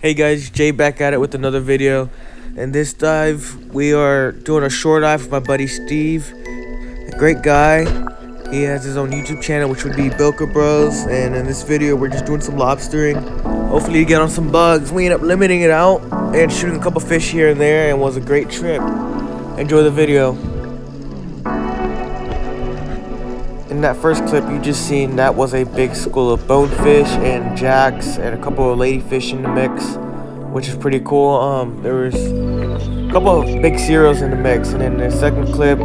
Hey guys, Jay back at it with another video. In this dive, we are doing a shore dive with my buddy Steve. A great guy. He has his own YouTube channel, which would be Bilka Bros. And in this video, we're just doing some lobstering. Hopefully you get on some bugs. We end up limiting it out and shooting a couple fish here and there, and it was a great trip. Enjoy the video. In that first clip you just seen, that was a big school of bonefish and jacks and a couple of ladyfish in the mix, which is pretty cool. There was a couple of big cereals in the mix, and then the second clip,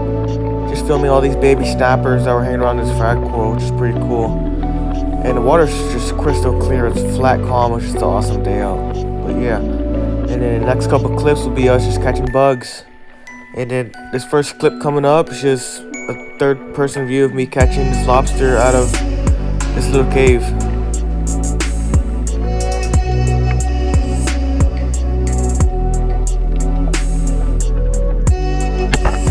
just filming all these baby snappers that were hanging around this frag pool, which is pretty cool. And the water's just crystal clear. It's flat, calm. It's just an awesome day out. But yeah, and then the next couple clips will be us just catching bugs. And then this first clip coming up is just a third-person view of me catching this lobster out of this little cave.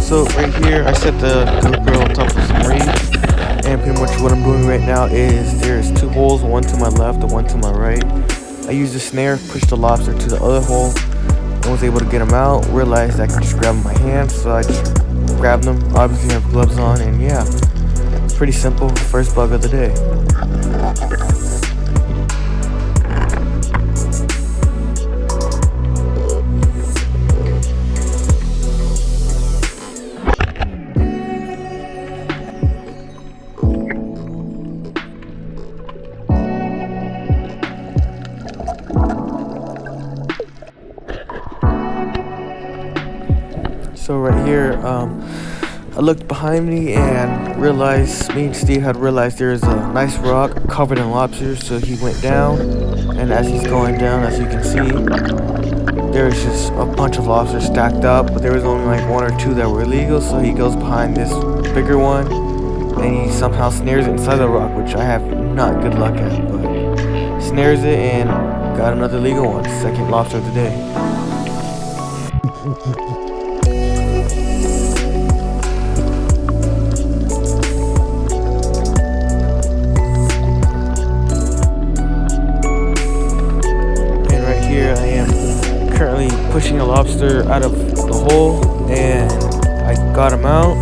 So right here, I set the GoPro on top of some reef, and pretty much what I'm doing right now is there's two holes, one to my left and one to my right. I used the snare, pushed the lobster to the other hole, and was able to get them out. Realized I could just grab them with my hands, so I just grabbed them. Obviously I have gloves on, and yeah, it's pretty simple. First bug of the day. So right here, I looked behind me and realized, me and Steve had realized there's a nice rock covered in lobsters, so he went down, and as he's going down, as you can see, there's just a bunch of lobsters stacked up, but there was only like one or two that were illegal, so he goes behind this bigger one, and he somehow snares it inside the rock, which I have not good luck at, but snares it and got another legal one, second lobster of the day. Here I am currently pushing a lobster out of the hole, and I got him out,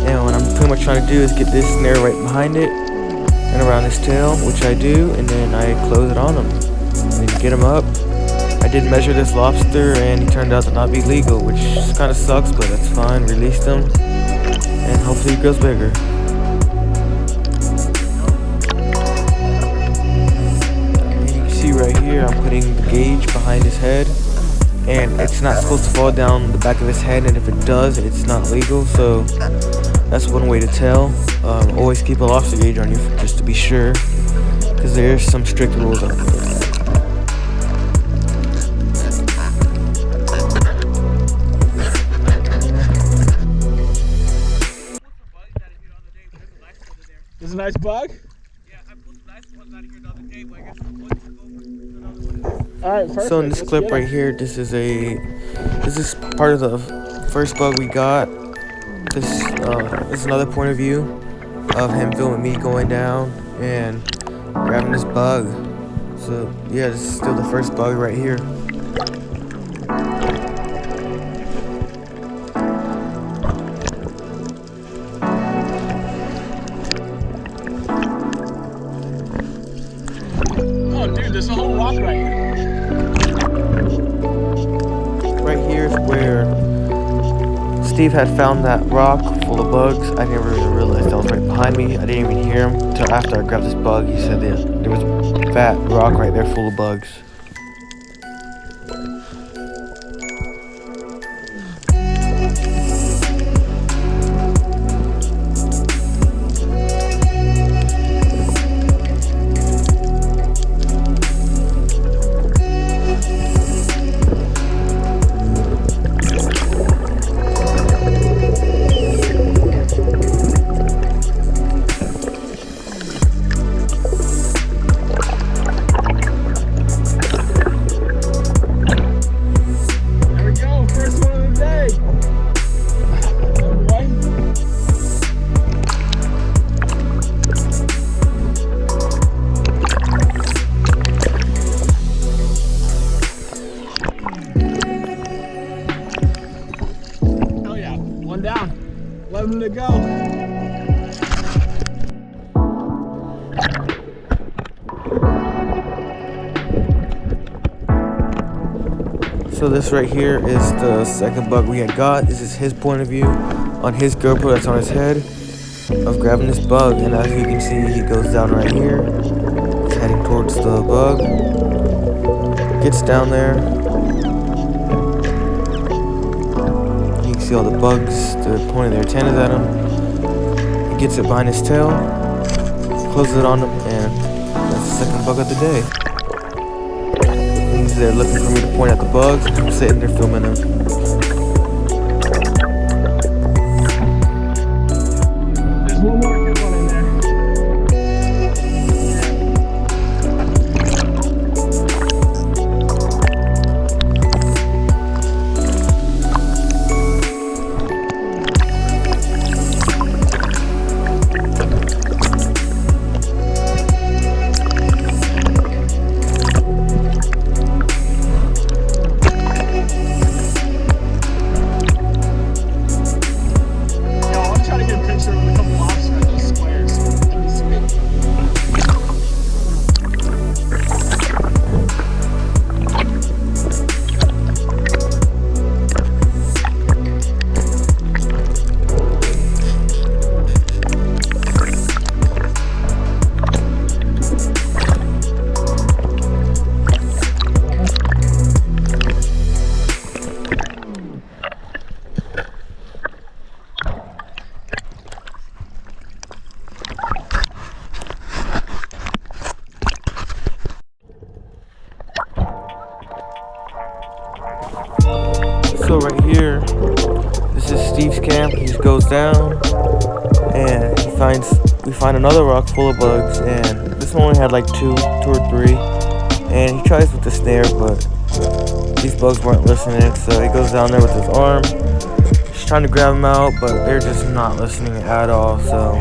and what I'm pretty much trying to do is get this snare right behind it and around his tail, which I do, and then I close it on him and then get him up. I did measure this lobster and he turned out to not be legal, which kind of sucks, but that's fine. Released him and hopefully he grows bigger. Right here I'm putting the gauge behind his head, and it's not supposed to fall down the back of his head, and if it does, it's not legal, so that's one way to tell. Always keep a lobster gauge on you just to be sure, because there's some strict rules out there. This is a nice bug? Yeah, I put some nice ones out of here the other day, but I guess one to go for another one. Alright, perfect. So in this clip right here, this is part of the first bug we got. This is another point of view of him filming me going down and grabbing this bug. So yeah, this is still the first bug right here. There's a whole rock right here. Right here is where Steve had found that rock full of bugs. I never even realized that was right behind me. I didn't even hear him until after I grabbed this bug. He said that there was a fat rock right there full of bugs. time to go. So this right here is the second bug we had got. This is his point of view on his GoPro that's on his head of grabbing this bug, and as you can see, he goes down right here. He's heading towards the bug. Gets down there. You can see all the bugs. They're pointing their antennas at him. He gets it behind his tail, closes it on him, and that's the second bug of the day. He's there looking for me to point at the bugs, and I'm sitting there filming him. There's one more good one in there. So right here, this is Steve's camp. He just goes down, and we find another rock full of bugs, and this one only had like two or three. And he tries with the snare, but these bugs weren't listening. So he goes down there with his arm, just trying to grab them out, but they're just not listening at all. So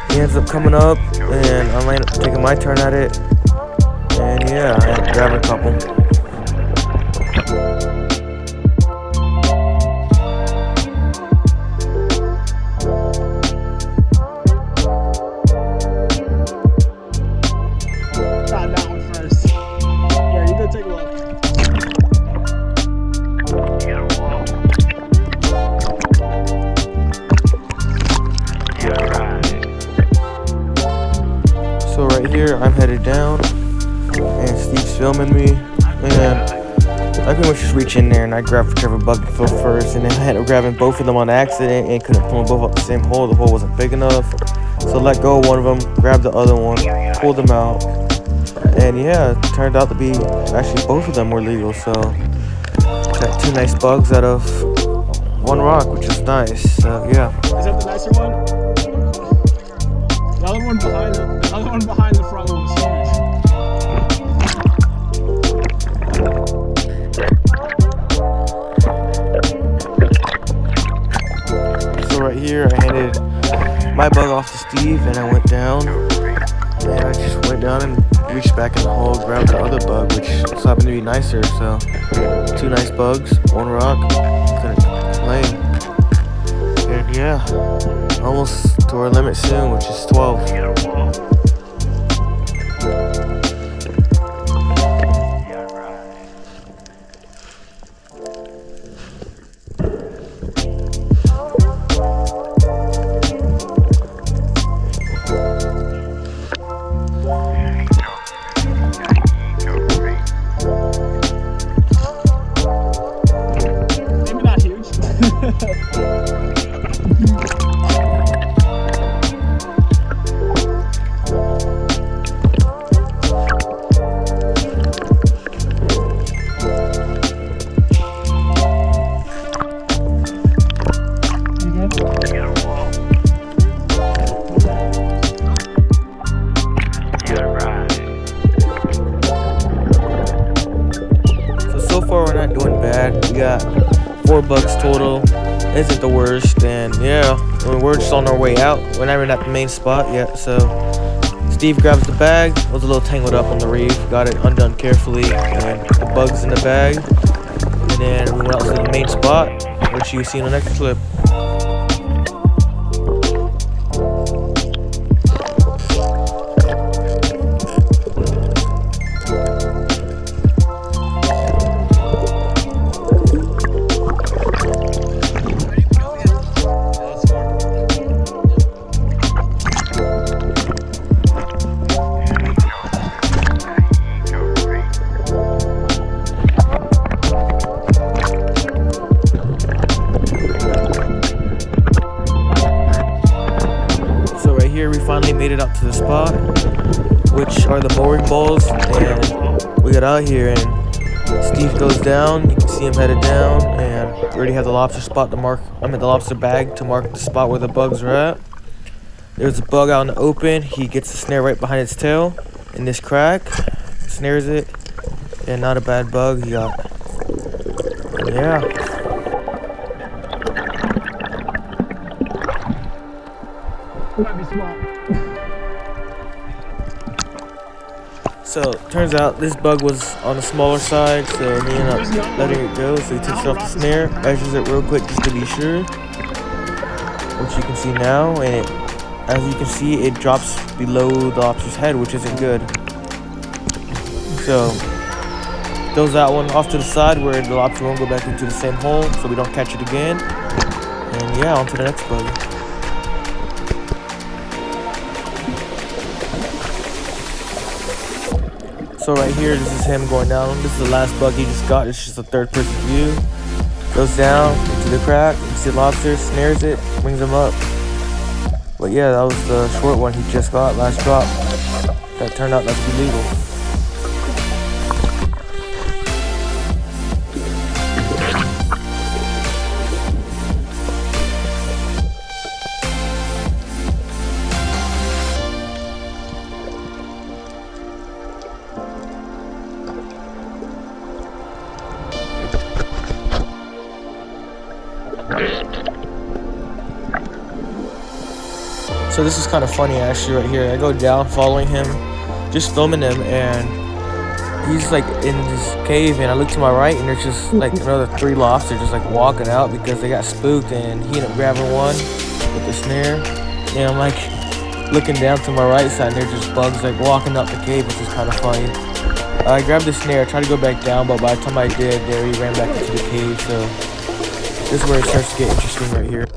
he ends up coming up, and I end up taking my turn at it. And yeah, I end up grabbing a couple. So right here, I'm headed down, and Steve's filming me, and I pretty much just reach in there and I grab whichever bug to fill first, and then I ended up grabbing both of them on accident and couldn't pull them both up the same hole. The hole wasn't big enough, so let go of one of them, grabbed the other one, pulled them out, and yeah, it turned out to be actually both of them were legal. So got two nice bugs out of one rock, which is nice. So yeah. Is that the nicer one? The other one behind the front one was huge. So right here, I handed my bug off to Steve, and I went down, and I just went down and reached back in the hole, grabbed the other bug, which just happened to be nicer. So two nice bugs, one rock, couldn't complain. And yeah, almost to our limit soon, which is 12. Maybe not huge. So far we're not doing bad. We got 4 bugs total. Isn't the worst, and yeah, we're just on our way out. We're not even at the main spot yet. So Steve grabs the bag. Was a little tangled up on the reef. Got it undone carefully, and the bugs in the bag. And then we went out to the main spot, which you see in the next clip. finally made it out to the spot, which are the mooring balls, and we got out here and Steve goes down. You can see him headed down, and we already have the lobster spot to mark. I'm at the lobster bag to mark the spot where the bugs are at. There's a bug out in the open. He gets the snare right behind its tail in this crack, snares it, and not a bad bug he got. Yeah. Might be smart. So turns out this bug was on the smaller side, so he ended up letting it go. So he takes off the snare, measures it real quick just to be sure, which you can see now, and it, as you can see, it drops below the lobster's head, which isn't good. So throws that one off to the side where the lobster won't go back into the same hole, so we don't catch it again. And yeah, on to the next bug. So right here, this is him going down. This is the last bug he just got. It's just a third person view. Goes down into the crack. You see the lobster, snares it, brings him up. But yeah, that was the short one he just got, last drop. That turned out not to be legal. So this is kind of funny actually right here. I go down following him, just filming him, and he's like in this cave, and I look to my right and there's just like another 3 lobsters just like walking out because they got spooked, and he ended up grabbing one with the snare. And I'm like looking down to my right side and there's just bugs like walking up the cave, which is kind of funny. I grabbed the snare, tried to go back down, but by the time I did, there he ran back into the cave. So this is where it starts to get interesting right here.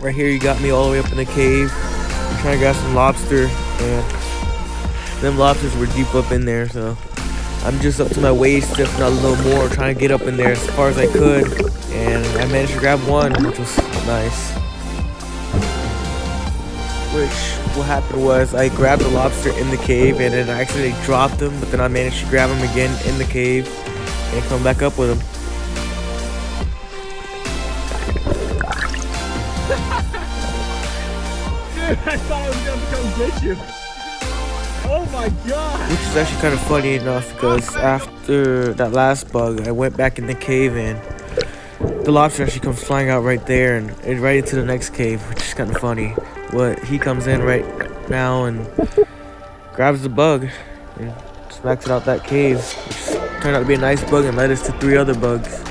Right here, you got me all the way up in the cave. I'm trying to grab some lobster, and them lobsters were deep up in there, so I'm just up to my waist, if not a little more, trying to get up in there as far as I could, and I managed to grab one, which was nice. Which, what happened was, I grabbed the lobster in the cave, and then I actually dropped him, but then I managed to grab him again in the cave, and come back up with him. I thought I was gonna come get you. Oh my god! Which is actually kind of funny enough because after that last bug, I went back in the cave and the lobster actually comes flying out right there and right into the next cave, which is kind of funny. But he comes in right now and grabs the bug and smacks it out that cave, which turned out to be a nice bug and led us to 3 other bugs.